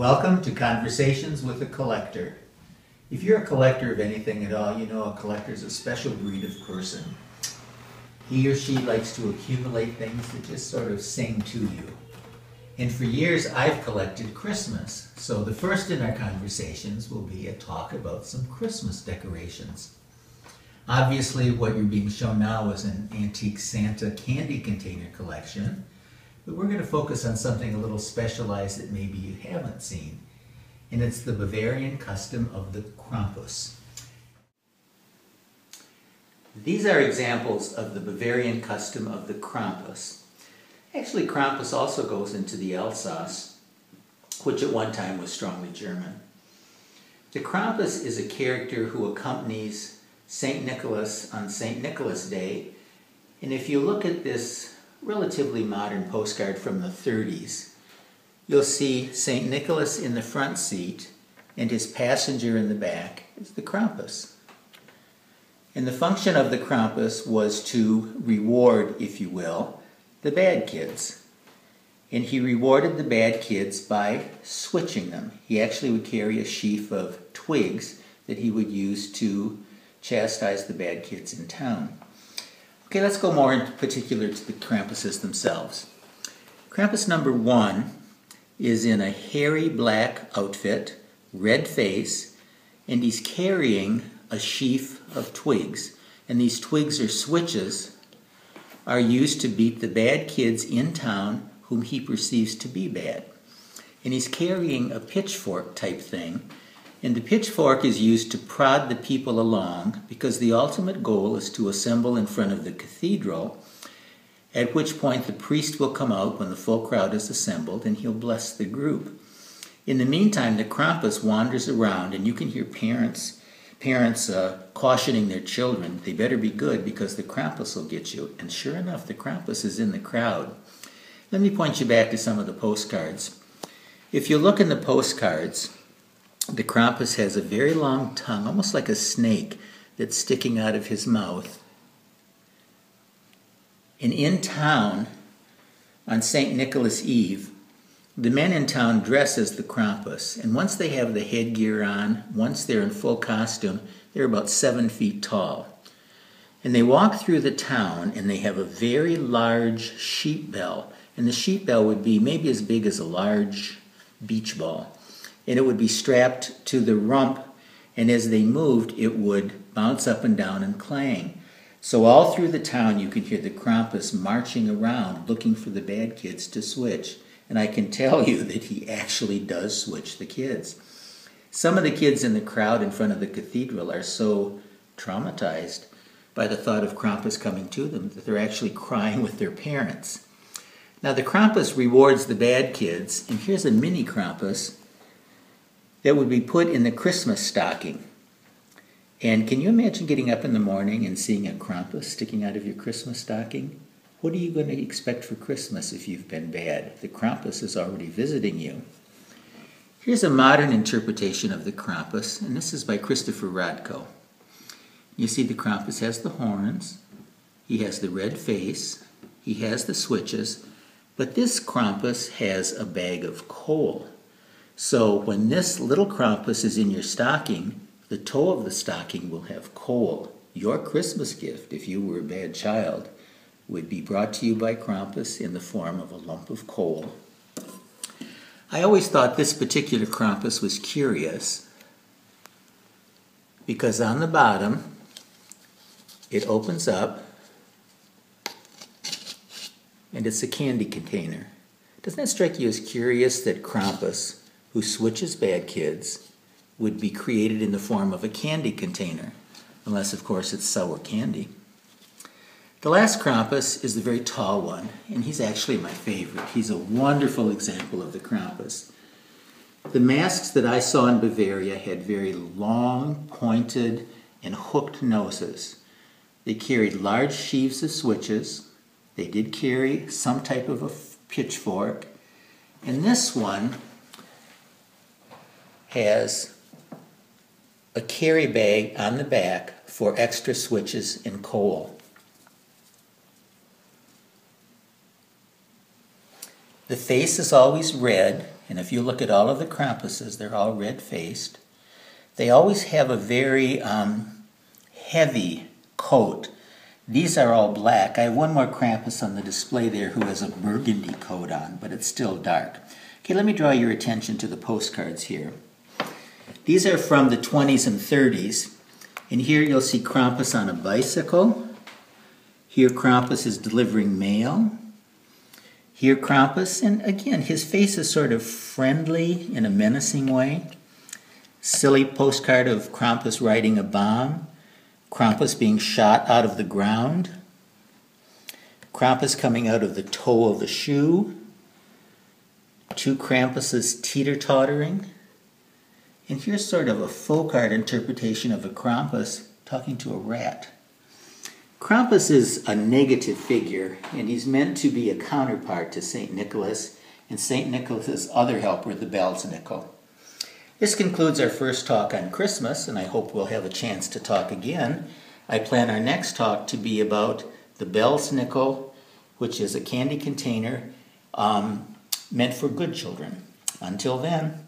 Welcome to Conversations with a Collector. If you're a collector of anything at all, you know a collector is a special breed of person. He or she likes to accumulate things that just sort of sing to you. And for years I've collected Christmas. So the first in our conversations will be a talk about some Christmas decorations. Obviously what you're being shown now is an antique Santa candy container collection. But we're going to focus on something a little specialized that maybe you haven't seen. And it's the Bavarian custom of the Krampus. These are examples of the Bavarian custom of the Krampus. Actually, Krampus also goes into the Alsace, which at one time was strongly German. The Krampus is a character who accompanies St. Nicholas on St. Nicholas Day. And if you look at this relatively modern postcard from the 30s, you'll see St. Nicholas in the front seat and his passenger in the back is the Krampus. And the function of the Krampus was to reward, if you will, the bad kids. And he rewarded the bad kids by switching them. He actually would carry a sheaf of twigs that he would use to chastise the bad kids in town. Okay, let's go more in particular to the Krampuses themselves. Krampus number 1 is in a hairy black outfit, red face, and he's carrying a sheaf of twigs. And these twigs or switches are used to beat the bad kids in town whom he perceives to be bad. And he's carrying a pitchfork type thing. And the pitchfork is used to prod the people along because the ultimate goal is to assemble in front of the cathedral, at which point the priest will come out when the full crowd is assembled and he'll bless the group. In the meantime, the Krampus wanders around and you can hear parents cautioning their children, they better be good because the Krampus will get you. And sure enough, the Krampus is in the crowd. Let me point you back to some of the postcards. If you look in the postcards, the Krampus has a very long tongue, almost like a snake, that's sticking out of his mouth. And in town, on St. Nicholas Eve, the men in town dress as the Krampus. And once they have the headgear on, once they're in full costume, they're about 7 feet tall. And they walk through the town, and they have a very large sheep bell. And the sheep bell would be maybe as big as a large beach ball. And it would be strapped to the rump, and as they moved, it would bounce up and down and clang. So all through the town, you could hear the Krampus marching around, looking for the bad kids to switch. And I can tell you that he actually does switch the kids. Some of the kids in the crowd in front of the cathedral are so traumatized by the thought of Krampus coming to them that they're actually crying with their parents. Now the Krampus rewards the bad kids, and here's a mini Krampus that would be put in the Christmas stocking. And can you imagine getting up in the morning and seeing a Krampus sticking out of your Christmas stocking? What are you going to expect for Christmas if you've been bad? The Krampus is already visiting you. Here's a modern interpretation of the Krampus, and this is by Christopher Rodko. You see the Krampus has the horns, he has the red face, he has the switches, but this Krampus has a bag of coal. So when this little Krampus is in your stocking, the toe of the stocking will have coal. Your Christmas gift, if you were a bad child, would be brought to you by Krampus in the form of a lump of coal. I always thought this particular Krampus was curious because on the bottom, it opens up and it's a candy container. Doesn't that strike you as curious that Krampus, who switches bad kids, would be created in the form of a candy container, unless of course it's sour candy. The last Krampus is the very tall one, and he's actually my favorite. He's a wonderful example of the Krampus. The masks that I saw in Bavaria had very long, pointed, and hooked noses. They carried large sheaves of switches. They did carry some type of a pitchfork. And this one has a carry bag on the back for extra switches and coal. The face is always red, And if you look at all of the Krampuses, they're all red-faced. They always have a very heavy coat. These are all black. I have one more Krampus on the display there who has a burgundy coat on, but it's still dark. Okay, let me draw your attention to the postcards here. These are from the 20s and 30s. And here you'll see Krampus on a bicycle. Here Krampus is delivering mail. Here Krampus, and again, his face is sort of friendly in a menacing way. Silly postcard of Krampus riding a bomb. Krampus being shot out of the ground. Krampus coming out of the toe of a shoe. Two Krampuses teeter-tottering. And here's sort of a folk art interpretation of a Krampus talking to a rat. Krampus is a negative figure, and he's meant to be a counterpart to St. Nicholas and St. Nicholas's other helper, the Belznickel. This concludes our first talk on Christmas, and I hope we'll have a chance to talk again. I plan our next talk to be about the Belznickel, which is a candy container meant for good children. Until then.